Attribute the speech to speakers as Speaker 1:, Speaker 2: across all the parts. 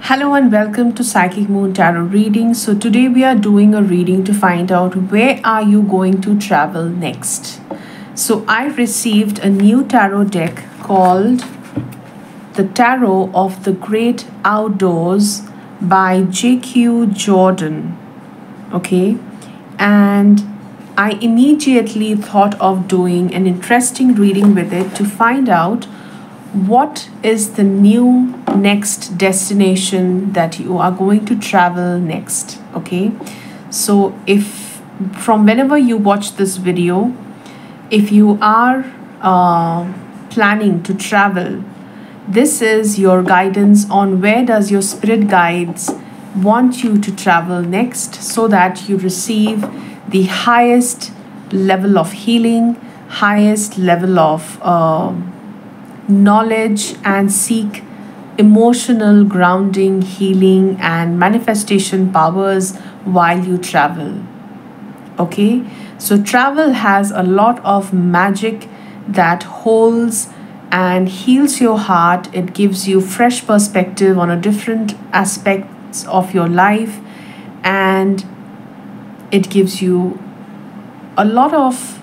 Speaker 1: Hello and welcome to Psychic Moon Tarot reading. So today we are doing a reading to find out where are you going to travel next. So I received a new tarot deck called The Tarot of the Great Outdoors by J.Q. Jordan. Okay, and I immediately thought of doing an interesting reading with it to find out what is the new next destination that you are going to travel next. Okay, so if from whenever you watch this video, if you are planning to travel, this is your guidance on where does your spirit guides want you to travel next, so that you receive the highest level of healing, highest level of knowledge, and seek emotional grounding, healing, and manifestation powers while you travel. Okay, so travel has a lot of magic that holds and heals your heart. It gives you fresh perspective on a different aspects of your life, and it gives you a lot of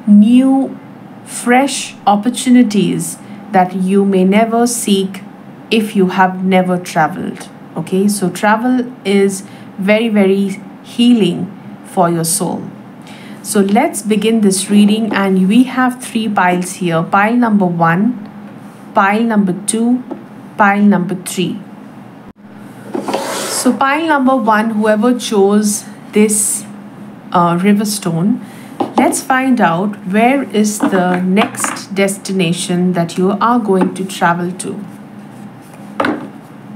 Speaker 1: new fresh opportunities that you may never seek if you have never traveled. Okay, so travel is very healing for your soul. So let's begin this reading, and we have three piles here: pile number 1, pile number 2, pile number 3. So pile number 1, whoever chose this river stone, let's find out where is the next destination that you are going to travel to.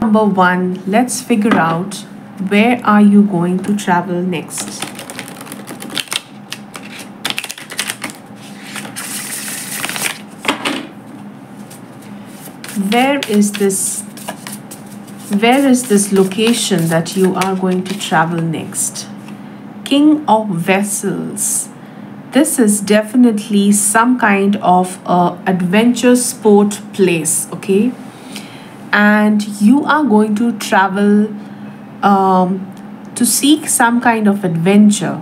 Speaker 1: Number 1, let's figure out where are you going to travel next. Where is this location that you are going to travel next? King of Vessels. This is definitely some kind of adventure sport place. Okay, and you are going to travel to seek some kind of adventure.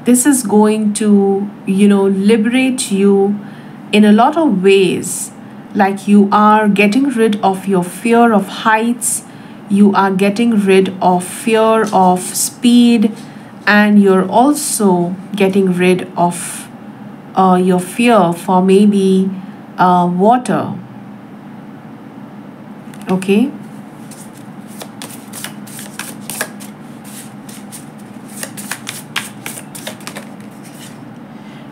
Speaker 1: This is going to, liberate you in a lot of ways. Like, you are getting rid of your fear of heights, you are getting rid of fear of speed, and you're also getting rid of your fear for maybe water. Okay,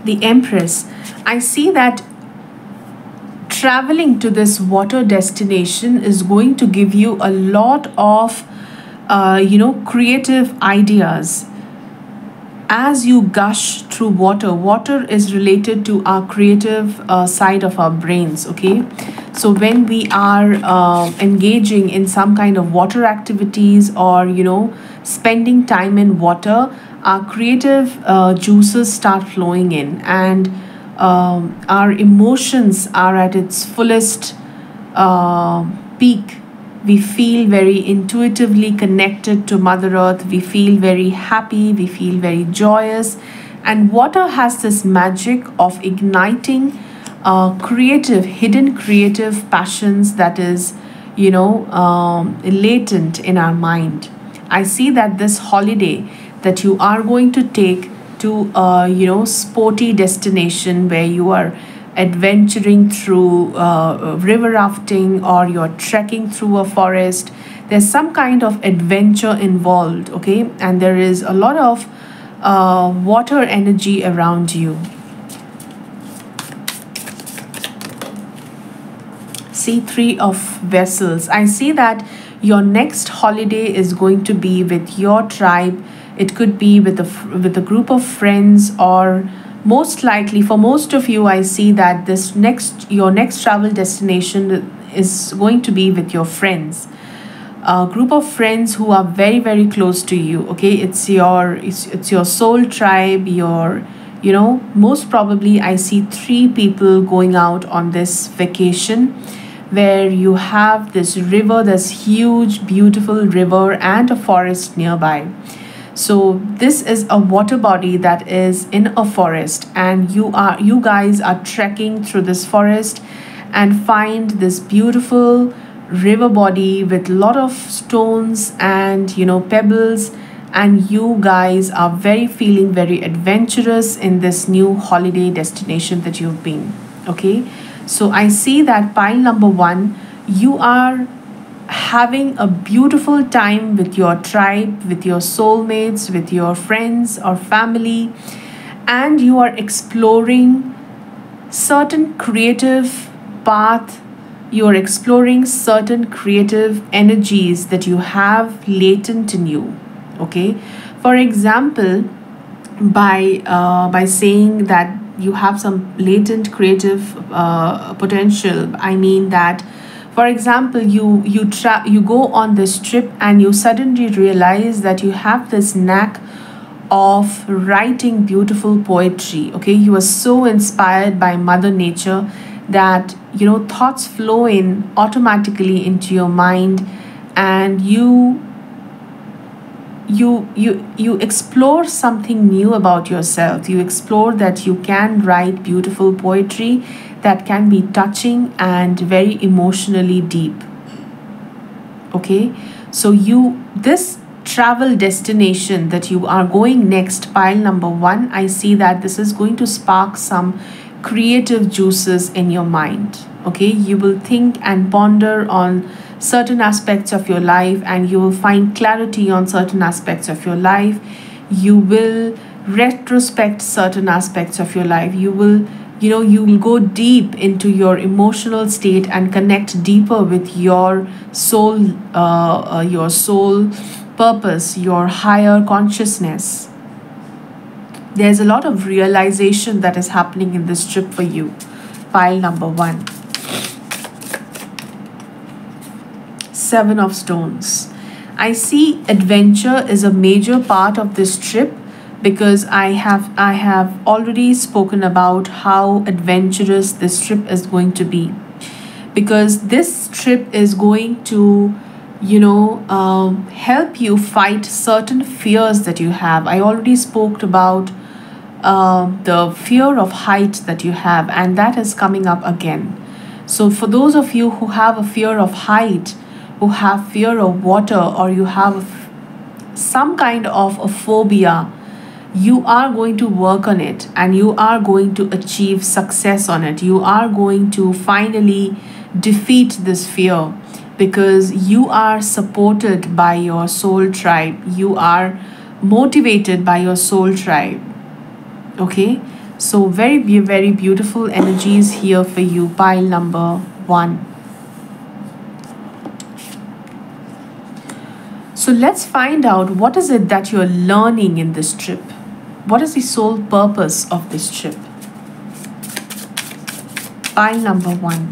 Speaker 1: the Empress. I see that traveling to this water destination is going to give you a lot of creative ideas. As you gush through water is related to our creative side of our brains. Okay, so when we are engaging in some kind of water activities, or spending time in water, our creative juices start flowing in, and our emotions are at its fullest peak. We feel very intuitively connected to Mother Earth. We feel very happy. We feel very joyous. And water has this magic of igniting hidden creative passions that is, latent in our mind. I see that this holiday that you are going to take to a sporty destination where you are adventuring through river rafting, or you're trekking through a forest, there's some kind of adventure involved. Okay, and there is a lot of water energy around you. See, 3 of Vessels. I see that your next holiday is going to be with your tribe. It could be with a group of friends, or most likely for most of you, I see that your next travel destination is going to be with your friends, a group of friends who are very close to you. Okay, it's your soul tribe, your Most probably I see three people going out on this vacation where you have this river, this huge, beautiful river, and a forest nearby. So this is a water body that is in a forest, and you guys are trekking through this forest and find this beautiful river body with lot of stones and pebbles, and you guys are very feeling very adventurous in this new holiday destination that you've been. Okay, so I see that pile number 1, you are having a beautiful time with your tribe, with your soulmates, with your friends or family, and you are exploring certain creative path. You are exploring certain creative energies that you have latent in you. Okay, for example, by saying that you have some latent creative potential, I mean that, for example, you go on this trip and you suddenly realize that you have this knack of writing beautiful poetry. Okay, you are so inspired by mother nature that thoughts flow in automatically into your mind, and you explore something new about yourself. You explore that you can write beautiful poetry that can be touching and very emotionally deep. Okay, so this travel destination that you are going next, pile number 1, I see that this is going to spark some creative juices in your mind. Okay, you will think and ponder on certain aspects of your life, and you will find clarity on certain aspects of your life. You will retrospect certain aspects of your life. You will go deep into your emotional state and connect deeper with your soul purpose, your higher consciousness. There's a lot of realization that is happening in this trip for you. Pile number 1. 7 of Stones. I see adventure is a major part of this trip, because I have already spoken about how adventurous this trip is going to be. Because this trip is going to help you fight certain fears that you have. I already spoke about the fear of height that you have, and that is coming up again. So for those of you who have a fear of height, who have fear of water, or you have some kind of a phobia, you are going to work on it, and you are going to achieve success on it. You are going to finally defeat this fear, because you are supported by your soul tribe. You are motivated by your soul tribe. Okay, so very, very beautiful energies here for you, pile number 1. So let's find out, what is it that you're learning in this trip? What is the sole purpose of this trip? Pile number 1.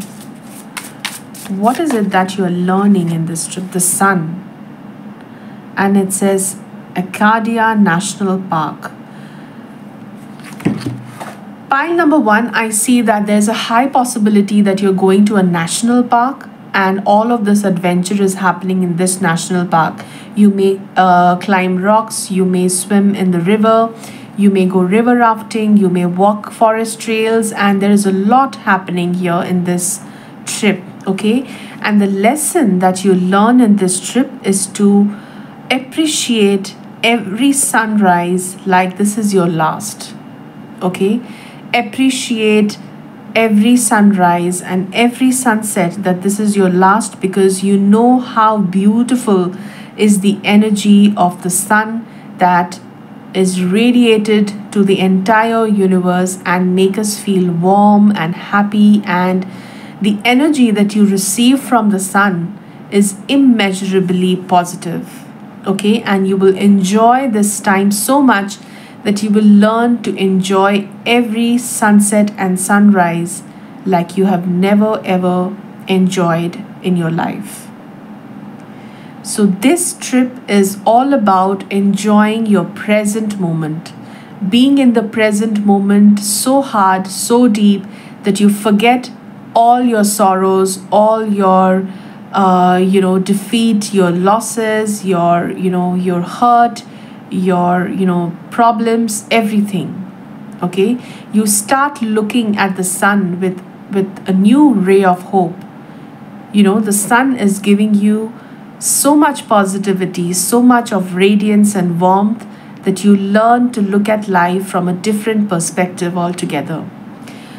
Speaker 1: What is it that you're learning in this trip? The Sun. And it says Acadia National Park. Pile number 1, I see that there's a high possibility that you're going to a national park, and all of this adventure is happening in this national park. You may climb rocks, you may swim in the river, you may go river rafting, you may walk forest trails, and there is a lot happening here in this trip. Okay, and the lesson that you learn in this trip is to appreciate every sunrise like this is your last. Okay, appreciate every sunrise and every sunset that this is your last, because you know how beautiful is the energy of the sun that is radiated to the entire universe and make us feel warm and happy, and the energy that you receive from the sun is immeasurably positive. Okay, and you will enjoy this time so much that you will learn to enjoy every sunset and sunrise like you have never ever enjoyed in your life. So this trip is all about enjoying your present moment, being in the present moment so hard, so deep that you forget all your sorrows, all your defeat, your losses, your hurt, your problems, everything. Okay, you start looking at the sun with a new ray of hope. The sun is giving you so much positivity, so much of radiance and warmth, that you learn to look at life from a different perspective altogether.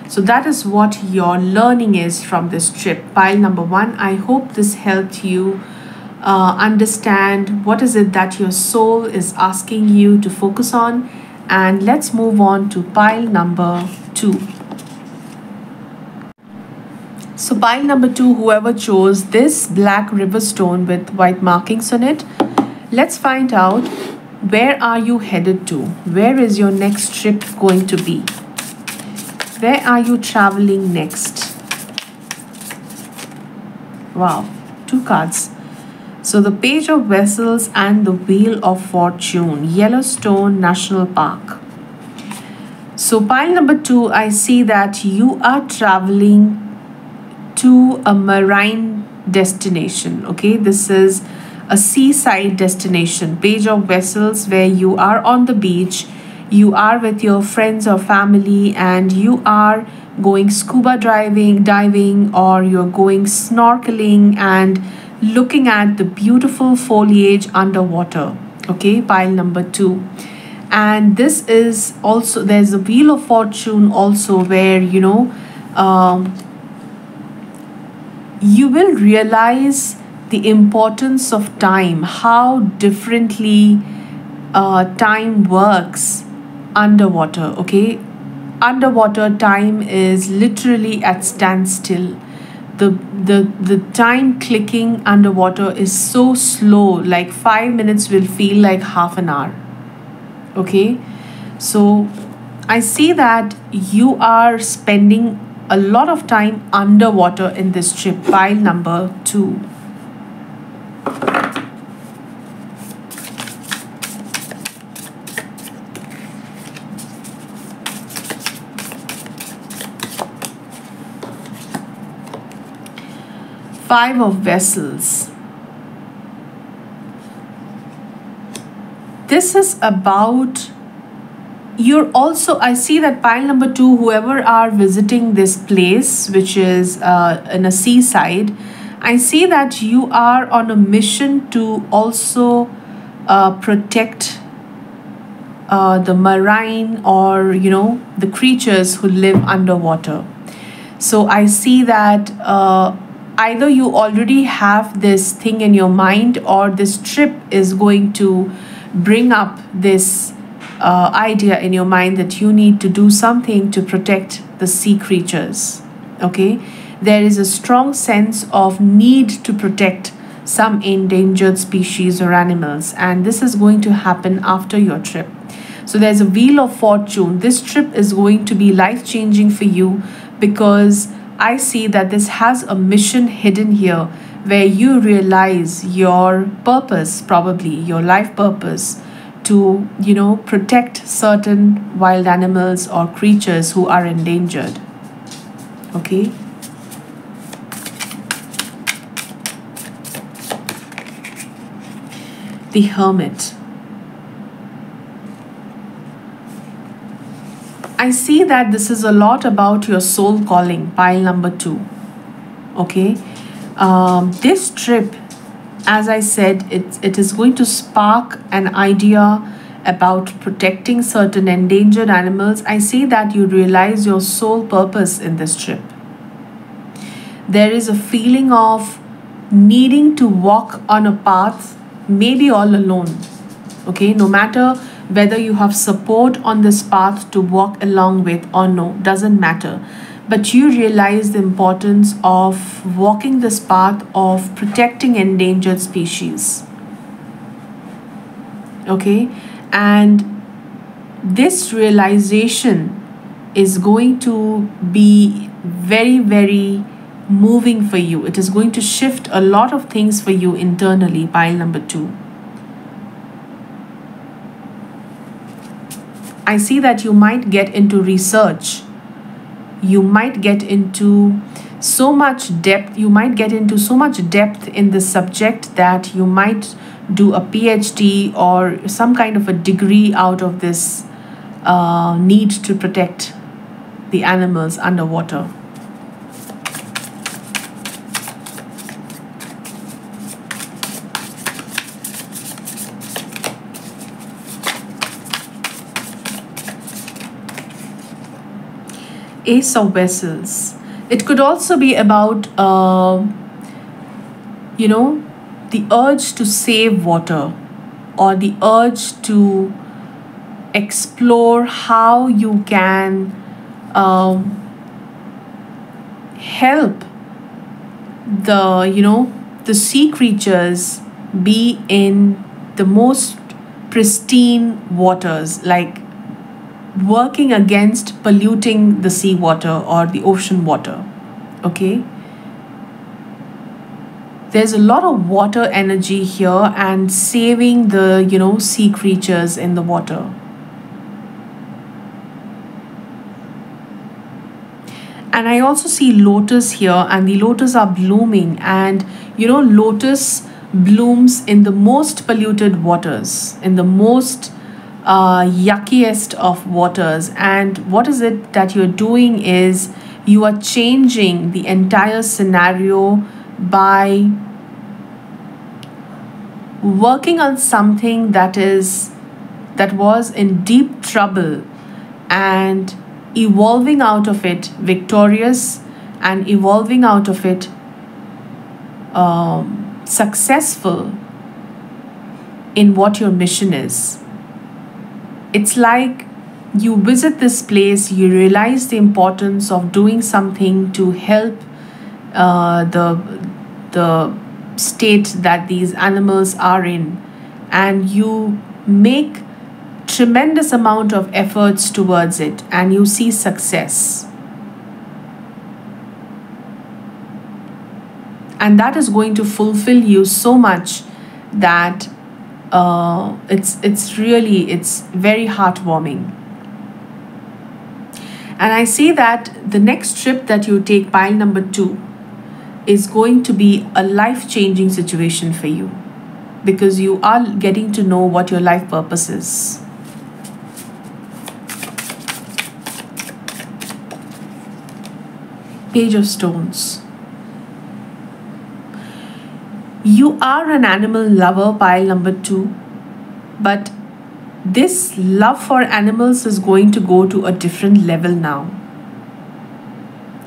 Speaker 1: So that is what your learning is from this trip. Pile number one, I hope this helped you understand what is it that your soul is asking you to focus on. And let's move on to pile number two. So pile number two, whoever chose this black river stone with white markings on it, let's find out, where are you headed to? Where is your next trip going to be? Where are you traveling next? Wow, two cards. So the Page of Vessels and the Wheel of Fortune, Yellowstone National Park. So pile number two, I see that you are traveling to a marine destination. Okay, this is a seaside destination. Page of Vessels, where you are on the beach, you are with your friends or family, and you are going scuba diving, or you're going snorkeling and looking at the beautiful foliage underwater. Okay, pile number two. And this is also, there's a Wheel of Fortune also, where you will realize the importance of time, how differently time works underwater. Okay, underwater time is literally at standstill. The time clicking underwater is so slow, like 5 minutes will feel like half an hour. Okay, so I see that you are spending a lot of time underwater in this trip. Pile number two. Five of Vessels. This is about, you're also, I see that pile number two, whoever are visiting this place, which is in a seaside, I see that you are on a mission to also protect the marine, or the creatures who live underwater. So I see that either you already have this thing in your mind, or this trip is going to bring up this idea in your mind that you need to do something to protect the sea creatures. Okay, there is a strong sense of need to protect some endangered species or animals, and this is going to happen after your trip. So there's a Wheel of Fortune. This trip is going to be life changing for you, because I see that this has a mission hidden here, where you realize your purpose, probably your life purpose, to protect certain wild animals or creatures who are endangered. Okay, the Hermit. I see that this is a lot about your soul calling. Pile number two. Okay, this trip, as I said, it is going to spark an idea about protecting certain endangered animals. I see that you realize your sole purpose in this trip. There is a feeling of needing to walk on a path, maybe all alone. Okay, no matter whether you have support on this path to walk along with or no, doesn't matter. But you realize the importance of walking this path of protecting endangered species. Okay, and this realization is going to be very, very moving for you. It is going to shift a lot of things for you internally. Pile number two. I see that you might get into research. You might get into so much depth. You might get into so much depth in this subject that you might do a PhD or some kind of a degree out of this need to protect the animals underwater. Ace of Vessels. It could also be about, you know, the urge to save water, or the urge to explore how you can help the sea creatures be in the most pristine waters, like working against polluting the seawater or the ocean water. Okay, there's a lot of water energy here, and saving the sea creatures in the water. And I also see lotus here, and the lotus are blooming, and lotus blooms in the most polluted waters, in the most yuckiest of waters. And what is it that you're doing is you are changing the entire scenario by working on something that was in deep trouble, and evolving out of it victorious, and evolving out of it successful in what your mission is. It's like you visit this place, you realize the importance of doing something to help the state that these animals are in, and you make tremendous amount of efforts towards it, and you see success. And that is going to fulfill you so much that it's very heartwarming. And I see that the next trip that you take, pile number 2, is going to be a life-changing situation for you, because you are getting to know what your life purpose is. Page of Stones. You are an animal lover, pile number 2, but this love for animals is going to go to a different level now.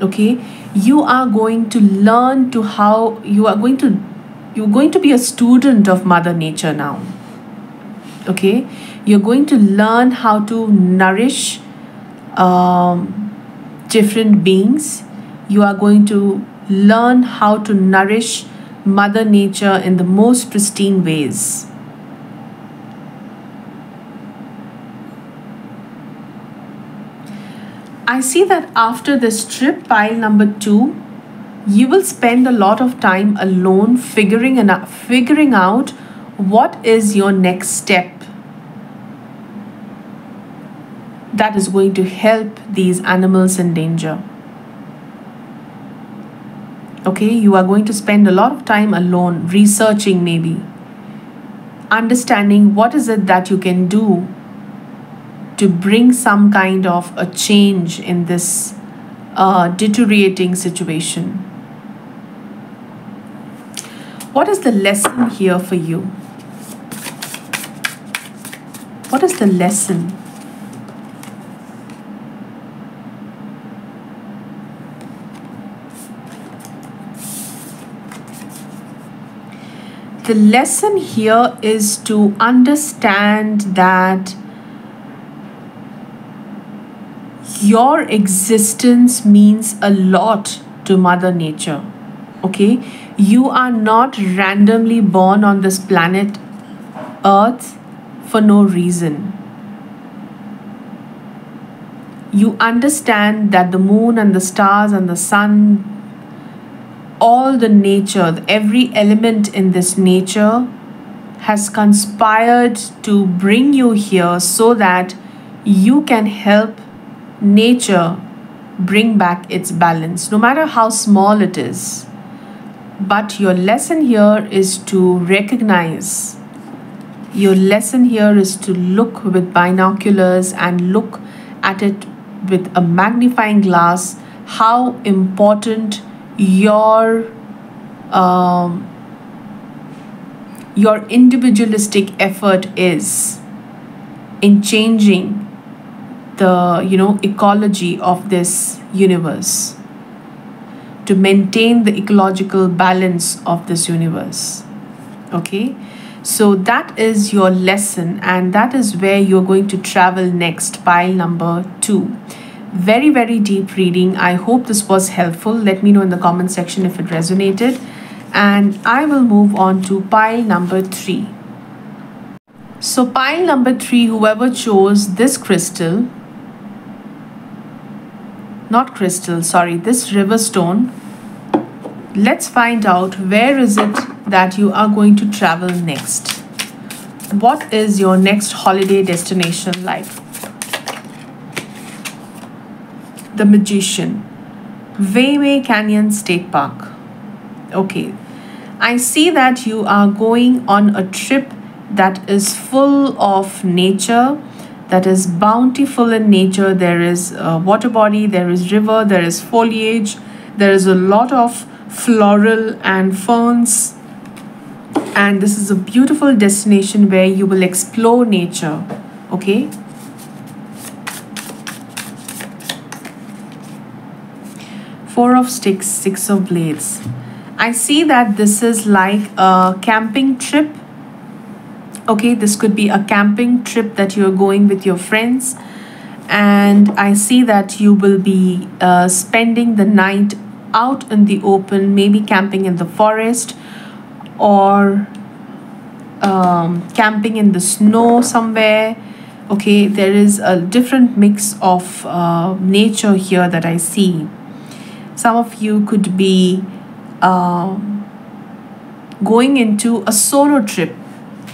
Speaker 1: Okay, you are going to learn to how you're going to be a student of Mother Nature now. Okay, you're going to learn how to nourish different beings. You are going to learn how to nourish Mother Nature in the most pristine ways. I see that after this trip, pile number 2, you will spend a lot of time alone figuring out what is your next step that is going to help these animals in danger. Okay, you are going to spend a lot of time alone, researching, maybe understanding what is it that you can do to bring some kind of a change in this deteriorating situation. What is the lesson here for you? What is the lesson? The lesson here is to understand that your existence means a lot to Mother Nature. Okay, you are not randomly born on this planet Earth for no reason. You understand that the moon and the stars and the sun, all the nature, every element in this nature has conspired to bring you here so that you can help nature bring back its balance, no matter how small it is. But your lesson here is to recognize, your lesson here is to look with binoculars and look at it with a magnifying glass, how important um, your individualistic effort is in changing the ecology of this universe, to maintain the ecological balance of this universe. Okay, so that is your lesson, and that is where you're going to travel next. Pile number 2. Very, very deep reading. I hope this was helpful. Let me know in the comment section if it resonated, and I will move on to pile number 3. So pile number 3, whoever chose this crystal, not crystal, sorry, this river stone, let's find out where is it that you are going to travel next. What is your next holiday destination like? The Magician, Waimea Canyon State Park. Okay, I see that you are going on a trip that is full of nature, that is bountiful in nature. There is a water body, there is river, there is foliage, there is a lot of floral and ferns, and this is a beautiful destination where you will explore nature. Okay, Four of Sticks, Six of Blades. I see that this is like a camping trip. Okay, this could be a camping trip that you're going with your friends, and I see that you will be spending the night out in the open, maybe camping in the forest, or camping in the snow somewhere. Okay, there is a different mix of nature here that I see. Some of you could be going into a solo trip.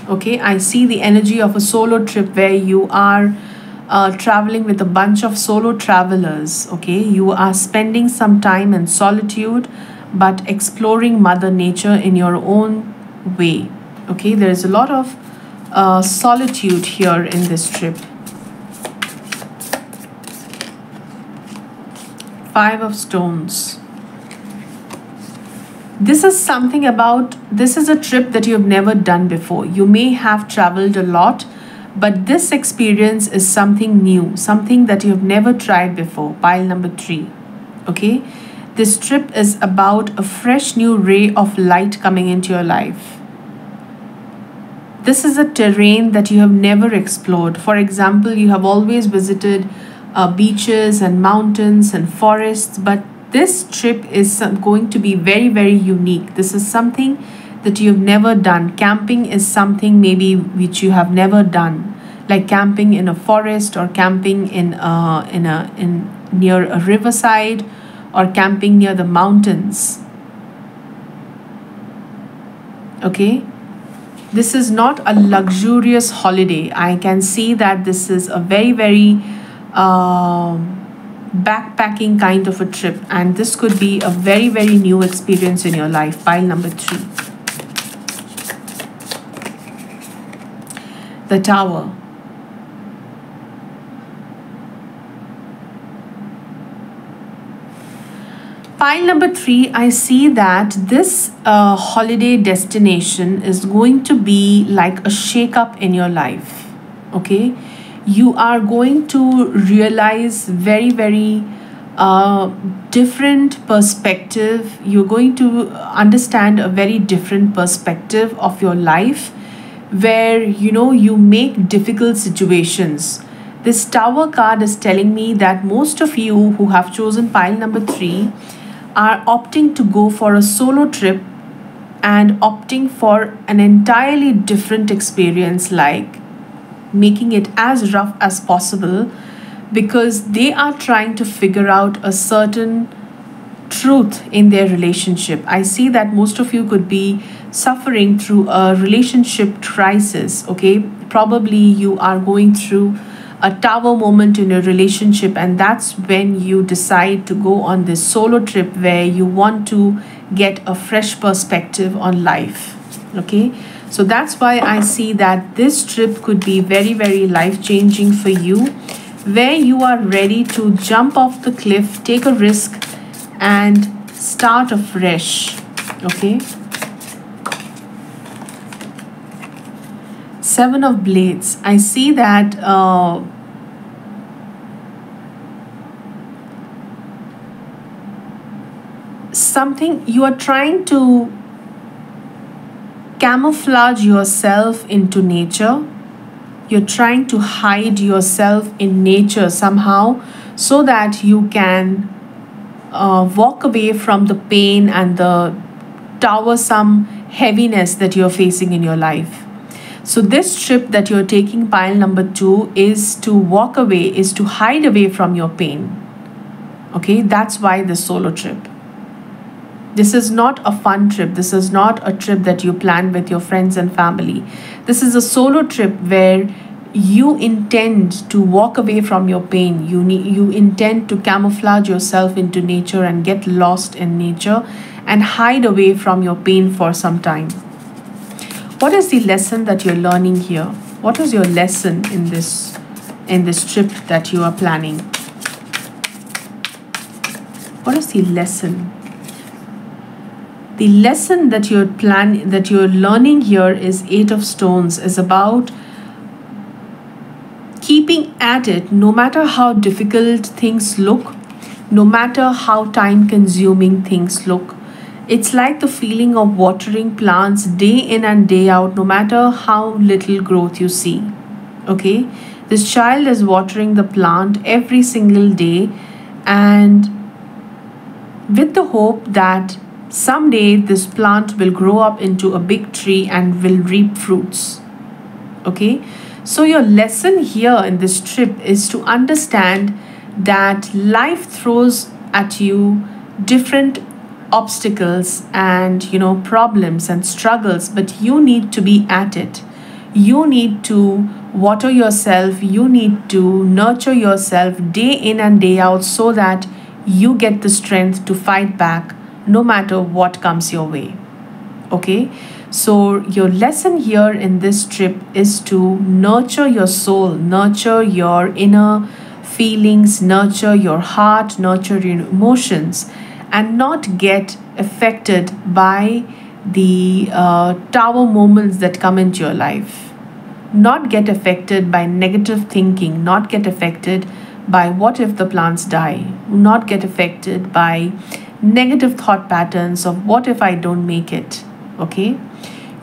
Speaker 1: Okay, I see the energy of a solo trip where you are traveling with a bunch of solo travelers. Okay, you are spending some time in solitude but exploring Mother Nature in your own way. Okay, there is a lot of solitude here in this trip. Five of Stones. This is something about, this is a trip that you have never done before. You may have traveled a lot, but this experience is something new, something that you have never tried before. Pile number 3. Okay, this trip is about a fresh new ray of light coming into your life. This is a terrain that you have never explored. For example, you have always visited beaches and mountains and forests, but this trip is going to be very, very unique. This is something that you've never done. Camping is something maybe which you have never done, like camping in a forest, or camping in near a riverside, or camping near the mountains. Okay, this is not a luxurious holiday. I can see that this is a very, very backpacking kind of a trip, and this could be a very, very new experience in your life. Pile number 3. The Tower. Pile number 3, I see that this holiday destination is going to be like a shake-up in your life. Okay, you are going to realize very, very different perspective. You're going to understand a very different perspective of your life, where you make difficult situations. This Tower card is telling me that most of you who have chosen pile number 3 are opting to go for a solo trip and opting for an entirely different experience, like making it as rough as possible, because they are trying to figure out a certain truth in their relationship. I see that most of you could be suffering through a relationship crisis. Okay, probably you are going through a tower moment in your relationship, and that's when you decide to go on this solo trip where you want to get a fresh perspective on life. Okay, so that's why I see that this trip could be very, very life changing for you, where you are ready to jump off the cliff, take a risk, and start afresh. Okay, Seven of Blades. I see that something you are trying to camouflage yourself into nature. You're trying to hide yourself in nature somehow so that you can walk away from the pain and the towersome heaviness that you're facing in your life. So, this trip that you're taking, pile number 2, is to walk away, is to hide away from your pain. Okay, that's why the solo trip. This is not a fun trip. This is not a trip that you plan with your friends and family. This is a solo trip where you intend to walk away from your pain. You intend to camouflage yourself into nature and get lost in nature and hide away from your pain for some time. What is the lesson that you're learning here? What is your lesson in this trip that you are planning? What is the lesson? The lesson that you're learning here is Eight of Stones, is about keeping at it no matter how difficult things look, no matter how time consuming things look. It's like the feeling of watering plants day in and day out, no matter how little growth you see. Okay, this child is watering the plant every single day, and with the hope that someday this plant will grow up into a big tree and will reap fruits. Okay, so your lesson here in this trip is to understand that life throws at you different obstacles and problems and struggles, but you need to be at it. You need to water yourself, you need to nurture yourself day in and day out so that you get the strength to fight back no matter what comes your way. Okay, so your lesson here in this trip is to nurture your soul, nurture your inner feelings, nurture your heart, nurture your emotions, and not get affected by the tower moments that come into your life. Not get affected by negative thinking, not get affected by what if the plants die, not get affected by negative thought patterns of what if I don't make it. Okay,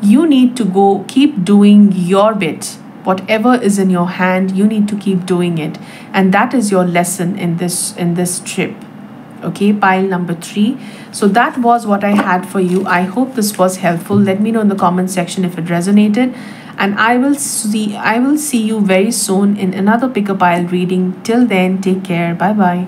Speaker 1: you need to go keep doing your bit. Whatever is in your hand, you need to keep doing it, and that is your lesson in this trip. Okay, pile number 3. So that was what I had for you. I hope this was helpful. Let me know in the comment section if it resonated, and I will see you very soon in another pick a pile reading. Till then, take care. Bye bye.